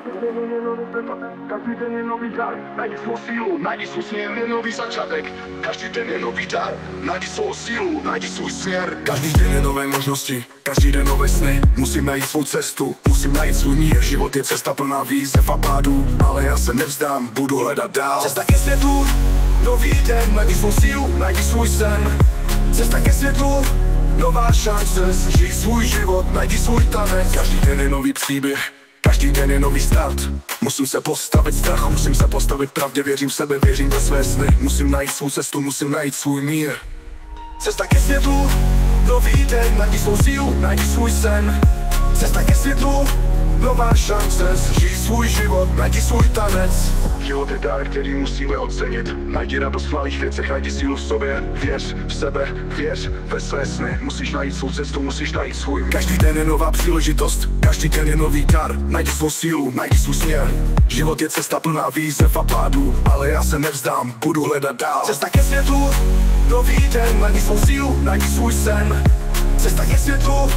Každý den je nový dar, najdi svou sílu, najdi svůj směr, je nový začátek. Každý den je nový dar, najdi svou sílu, najdi svůj směr. Každý den je nové možnosti, každý den nové sny. Musím najít svou cestu, musím najít svůj mír. Život je cesta plná výzev a pádů, ale já se nevzdám, budu hledat dál. Cesta ke světlu, nový den, najdi svou sílu, najdi svůj sen. Cesta ke světlu, nová šance, žij svůj život, najdi svůj tanec. Každý den je nový příběh, každý den je nový start. Musím se postavit strachu, musím se postavit pravdě. Věřím v sebe, věřím ve své sny. Musím najít svou cestu, musím najít svůj mír. Cesta ke světlu, nový den, najdi svou sílu, najdi svůj sen. Cesta ke světlu, nová šance, žij svůj život, najdi svůj tanec. Život je dar, který musíme ocenit. Najdi radost v malých věcech, najdi sílu v sobě. Věř v sebe, věř ve své sny. Musíš najít svou cestu, musíš najít svůj. Každý den je nová příležitost, každý den je nový dar. Najdi svou sílu, najdi svůj směr. Život je cesta plná výzev a pádů, ale já se nevzdám, budu hledat dál. Cesta ke světlu, nový den, najdi svou sílu, najdi svůj sen. Cesta ke světlu,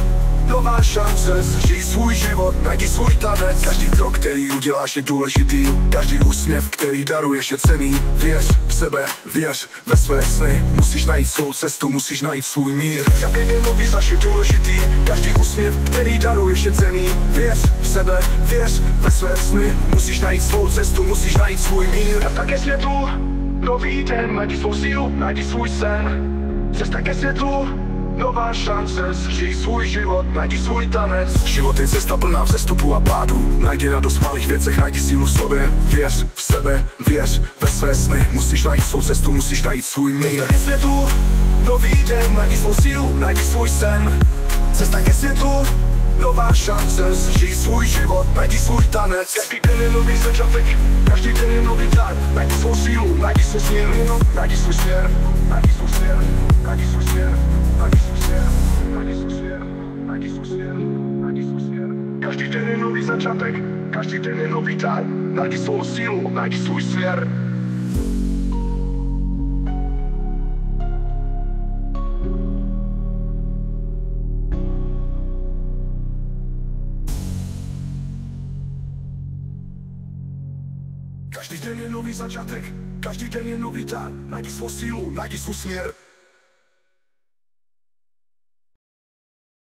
nová šance, žij svůj život, najdi svůj tanec. Každý krok, který uděláš, je důležitý. Každý úsměv, který daruješ, je cenný. Věř v sebe, věř ve své sny. Musíš najít svou cestu, musíš najít svůj mír. Každý den nový je důležitý. Každý úsměv, který daruješ, je cenný. Věř v sebe, věř ve své sny. Musíš najít svou cestu, musíš najít svůj mír. Cesta ke světlu, nový den, najdi svou sílu, najdi svůj sen. Cesta ke světlu, nová šance, žij svůj život, najdi svůj tanec. Život je cesta plná vzestupu a pádu. Najdi radost v malých věcech, najdi sílu v sobě. Věř v sebe, věř ve své sny. Musíš najít svou cestu, musíš najít svůj mír. Cesta ke světlu, nový den, najdi svou sílu, najdi svůj sen. Cesta ke světlu, nová šance, žij svůj život, najdi svůj tanec. Každý den je nový začátek, každý den je nový dar. Najdi svou sílu, najdi svůj směr, najdi svůj směr, najdi svůj směr, najdi svůj směr. Každý den je nový začátek, každý den je nový dar. Najdi svou sílu, najdi svůj směr. Každý den je nový začátek, každý den je nový dar. Najdi svou sílu, najdi svůj směr.